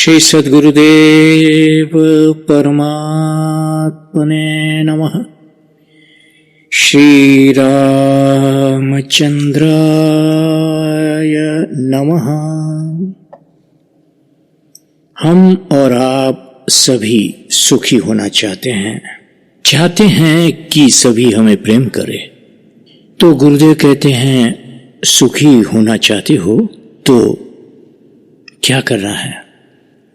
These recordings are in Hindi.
श्री सद्गुरुदेव परमात्मने नमः। श्री रामचंद्राय नमः। हम और आप सभी सुखी होना चाहते हैं कि सभी हमें प्रेम करें। तो गुरुदेव कहते हैं सुखी होना चाहते हो तो क्या करना है।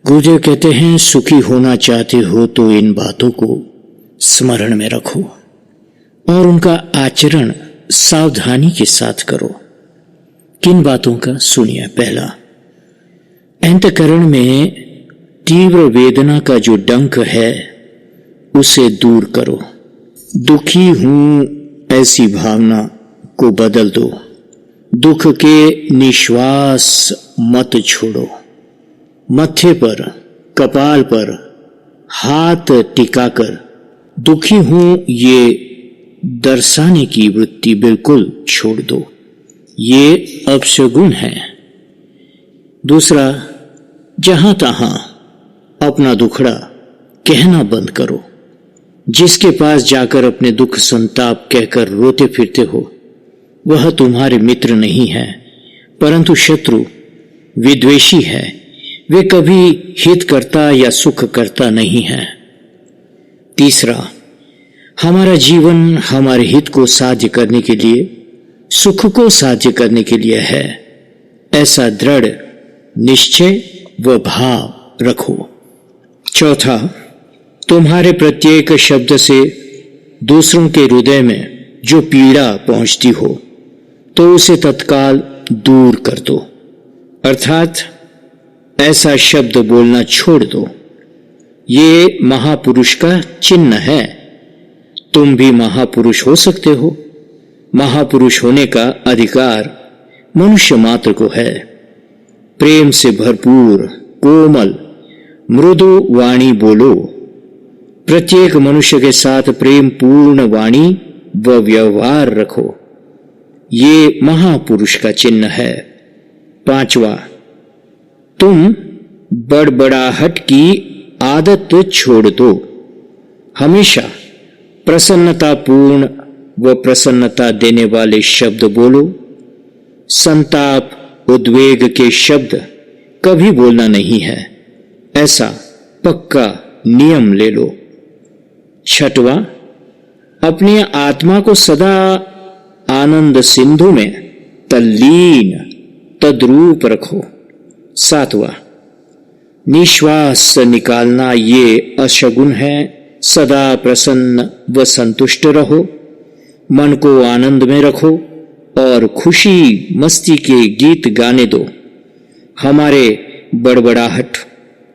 गुरुदेव कहते हैं सुखी होना चाहते हो तो इन बातों को स्मरण में रखो और उनका आचरण सावधानी के साथ करो। किन बातों का सुनिए। पहला, अंतःकरण में तीव्र वेदना का जो डंक है उसे दूर करो। दुखी हूं ऐसी भावना को बदल दो। दुख के निश्वास मत छोड़ो। मत्थे पर, कपाल पर हाथ टिकाकर दुखी हूं ये दर्शाने की वृत्ति बिल्कुल छोड़ दो। ये अपशगुन है। दूसरा, जहां तहां अपना दुखड़ा कहना बंद करो। जिसके पास जाकर अपने दुख संताप कहकर रोते फिरते हो वह तुम्हारे मित्र नहीं है परंतु शत्रु, विद्वेषी है। वे कभी हित करता या सुख करता नहीं है। तीसरा, हमारा जीवन हमारे हित को साध्य करने के लिए, सुख को साध्य करने के लिए है। ऐसा दृढ़ निश्चय व भाव रखो। चौथा, तुम्हारे प्रत्येक शब्द से दूसरों के हृदय में जो पीड़ा पहुंचती हो तो उसे तत्काल दूर कर दो। अर्थात ऐसा शब्द बोलना छोड़ दो। ये महापुरुष का चिन्ह है। तुम भी महापुरुष हो सकते हो। महापुरुष होने का अधिकार मनुष्य मात्र को है। प्रेम से भरपूर कोमल मृदु वाणी बोलो। प्रत्येक मनुष्य के साथ प्रेम पूर्ण वाणी व व्यवहार रखो। ये महापुरुष का चिन्ह है। पांचवा, तुम बड़बड़ाहट की आदत छोड़ दो। हमेशा प्रसन्नतापूर्ण व प्रसन्नता देने वाले शब्द बोलो। संताप उद्वेग के शब्द कभी बोलना नहीं है। ऐसा पक्का नियम ले लो। छठवां, अपनी आत्मा को सदा आनंद सिंधु में तल्लीन तद्रूप रखो। सातवां, निश्वास निकालना ये अशगुन है। सदा प्रसन्न व संतुष्ट रहो। मन को आनंद में रखो और खुशी मस्ती के गीत गाने दो। हमारे बड़बड़ाहट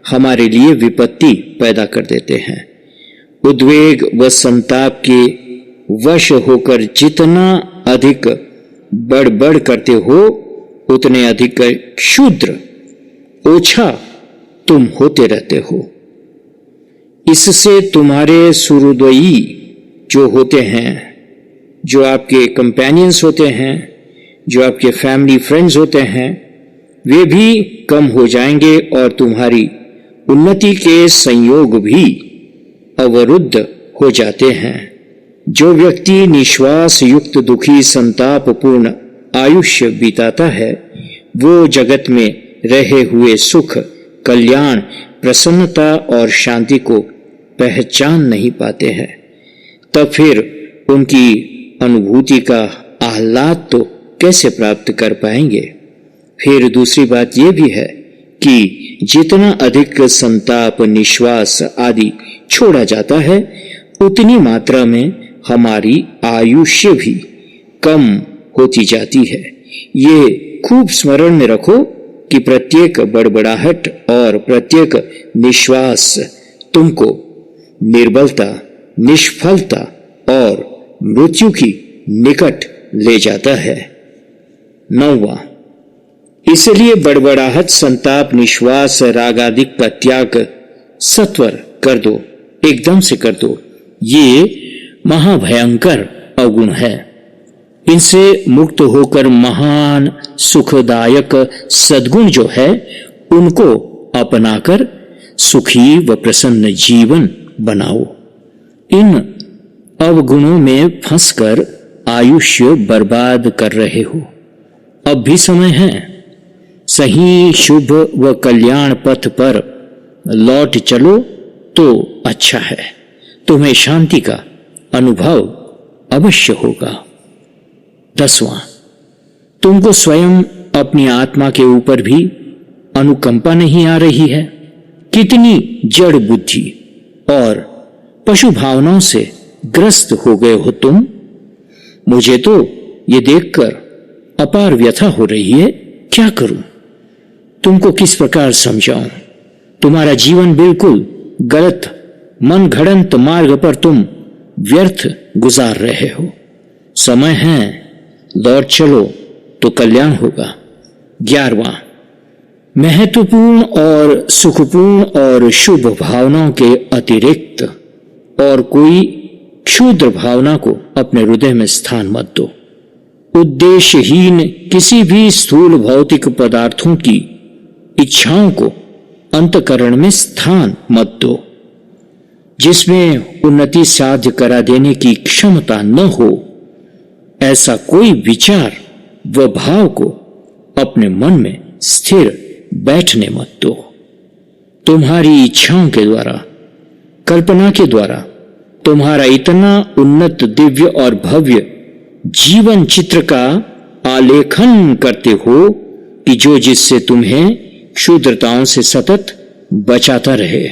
हमारे लिए विपत्ति पैदा कर देते हैं। उद्वेग व संताप के वश होकर जितना अधिक बड़बड़ करते हो उतने अधिक क्षुद्र ओछा तुम होते रहते हो। इससे तुम्हारे सुहृदयी जो होते हैं, जो आपके कंपेनियंस होते हैं, जो आपके फैमिली फ्रेंड्स होते हैं, वे भी कम हो जाएंगे और तुम्हारी उन्नति के संयोग भी अवरुद्ध हो जाते हैं। जो व्यक्ति निश्वास युक्त दुखी संतापपूर्ण आयुष्य बिताता है वो जगत में रहे हुए सुख, कल्याण, प्रसन्नता और शांति को पहचान नहीं पाते हैं। तब फिर उनकी अनुभूति का आह्लाद तो कैसे प्राप्त कर पाएंगे। फिर दूसरी बात यह भी है कि जितना अधिक संताप, निश्वास आदि छोड़ा जाता है उतनी मात्रा में हमारी आयुष्य भी कम होती जाती है। ये खूब स्मरण में रखो कि प्रत्येक बड़बड़ाहट और प्रत्येक निश्वास तुमको निर्बलता, निष्फलता और मृत्यु की निकट ले जाता है। नौवां, इसलिए बड़बड़ाहट, संताप, निश्वास, राग आदि का त्याग सत्वर कर दो, एकदम से कर दो। ये महाभयंकर अवगुण है। इनसे मुक्त होकर महान सुखदायक सद्गुण जो है उनको अपनाकर सुखी व प्रसन्न जीवन बनाओ। इन अवगुणों में फंसकर आयुष्य बर्बाद कर रहे हो। अब भी समय है। सही शुभ व कल्याण पथ पर लौट चलो तो अच्छा है। तुम्हें शांति का अनुभव अवश्य होगा। 10वां, तुमको स्वयं अपनी आत्मा के ऊपर भी अनुकंपा नहीं आ रही है। कितनी जड़ बुद्धि और पशु भावनाओं से ग्रस्त हो गए हो तुम। मुझे तो ये देखकर अपार व्यथा हो रही है। क्या करूं? तुमको किस प्रकार समझाऊं? तुम्हारा जीवन बिल्कुल गलत मन घड़ंत मार्ग पर तुम व्यर्थ गुजार रहे हो। समय है, लौट चलो तो कल्याण होगा। 11वां, महत्वपूर्ण और सुखपूर्ण और शुभ भावनाओं के अतिरिक्त और कोई क्षुद्र भावना को अपने हृदय में स्थान मत दो। उद्देश्यहीन किसी भी स्थूल भौतिक पदार्थों की इच्छाओं को अंतःकरण में स्थान मत दो। जिसमें उन्नति साध्य करा देने की क्षमता न हो, ऐसा कोई विचार व भाव को अपने मन में स्थिर बैठने मत दो। तुम्हारी इच्छाओं के द्वारा, कल्पना के द्वारा तुम्हारा इतना उन्नत दिव्य और भव्य जीवन चित्र का आलेखन करते हो कि जो जिससे तुम्हें क्षुद्रताओं से सतत बचाता रहे।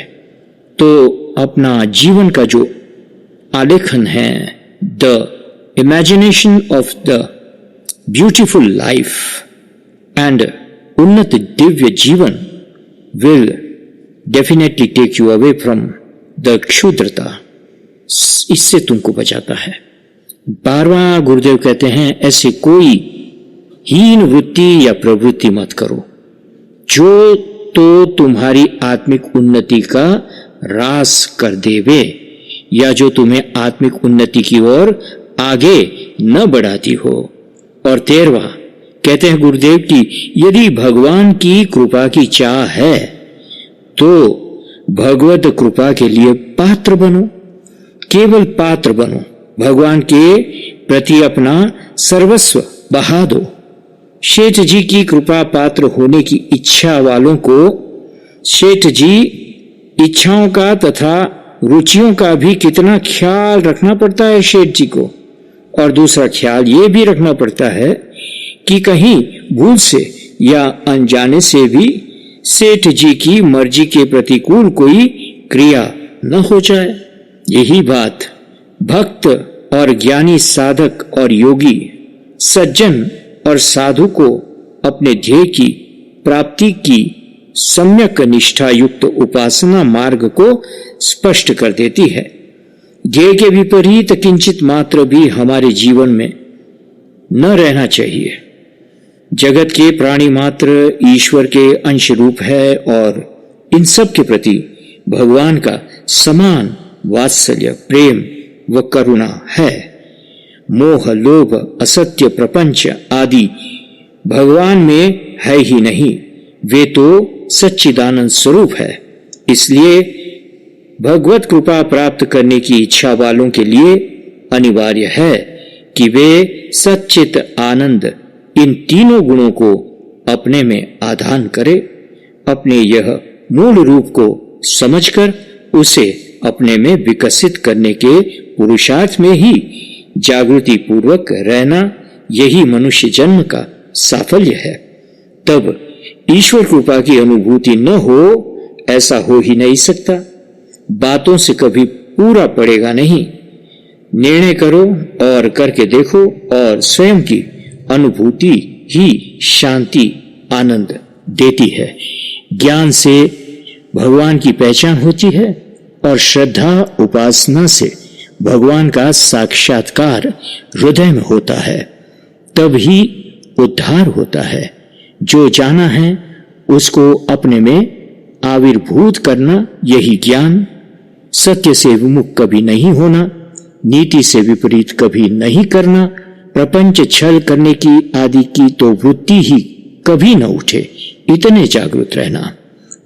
तो अपना जीवन का जो आलेखन है, the imagination of the beautiful life and उन्नत दिव्य जीवन will definitely take you away from the क्षुद्रता। इससे तुमको बचाता है। 12वां, गुरुदेव कहते हैं ऐसे कोई हीन वृत्ति या प्रवृत्ति मत करो जो तो तुम्हारी आत्मिक उन्नति का रास कर देवे या जो तुम्हें आत्मिक उन्नति की ओर आगे न बढ़ाती हो। और 13वां कहते हैं गुरुदेव कि यदि भगवान की कृपा की चाह है तो भगवत कृपा के लिए पात्र बनो। केवल पात्र बनो। भगवान के प्रति अपना सर्वस्व बहा दो। शेठ जी की कृपा पात्र होने की इच्छा वालों को शेठ जी इच्छाओं का तथा रुचियों का भी कितना ख्याल रखना पड़ता है शेठ जी को। और दूसरा ख्याल ये भी रखना पड़ता है कि कहीं भूल से या अनजाने से भी सेठ जी की मर्जी के प्रतिकूल कोई क्रिया न हो जाए। यही बात भक्त और ज्ञानी साधक और योगी सज्जन और साधु को अपने ध्येय की प्राप्ति की सम्यक निष्ठा युक्त उपासना मार्ग को स्पष्ट कर देती है। ध्येय के विपरीत किंचित मात्र भी हमारे जीवन में न रहना चाहिए। जगत के प्राणी मात्र ईश्वर के अंश रूप है और इन सब के प्रति भगवान का समान वात्सल्य, प्रेम व करुणा है। मोह, लोभ, असत्य, प्रपंच आदि भगवान में है ही नहीं। वे तो सच्चिदानंद स्वरूप है। इसलिए भगवत कृपा प्राप्त करने की इच्छा वालों के लिए अनिवार्य है कि वे सच्चित आनंद इन तीनों गुणों को अपने में आधान करें। अपने यह मूल रूप को समझकर उसे अपने में विकसित करने के पुरुषार्थ में ही जागृति पूर्वक रहना, यही मनुष्य जन्म का साफल्य है। तब ईश्वर कृपा की अनुभूति न हो, ऐसा हो ही नहीं सकता। बातों से कभी पूरा पड़ेगा नहीं। निर्णय करो और करके देखो और स्वयं की अनुभूति ही शांति आनंद देती है। ज्ञान से भगवान की पहचान होती है और श्रद्धा उपासना से भगवान का साक्षात्कार हृदय में होता है। तब ही उद्धार होता है। जो जाना है उसको अपने में आविर्भूत करना, यही ज्ञान। सत्य से विमुख कभी नहीं होना, नीति से विपरीत कभी नहीं करना, प्रपंच छल करने की आदि की तो वृत्ति ही कभी न उठे, इतने जागृत रहना।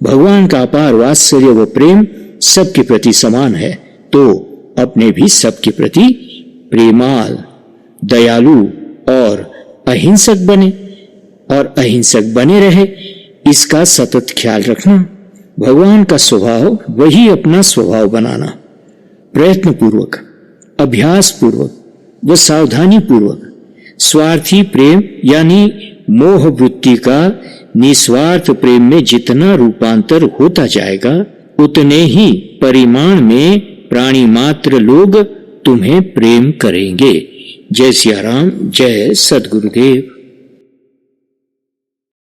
भगवान का अपार वात्सल्य व प्रेम सबके प्रति समान है, तो अपने भी सबके प्रति प्रेमाल, दयालु और अहिंसक बने, और अहिंसक बने रहे, इसका सतत ख्याल रखना। भगवान का स्वभाव वही अपना स्वभाव बनाना। प्रयत्न पूर्वक, अभ्यास पूर्वक व सावधानी पूर्वक स्वार्थी प्रेम यानी मोह वृत्ति का निस्वार्थ प्रेम में जितना रूपांतर होता जाएगा, उतने ही परिमाण में प्राणी मात्र लोग तुम्हें प्रेम करेंगे। जय सिया राम, जय सद्गुरुदेव।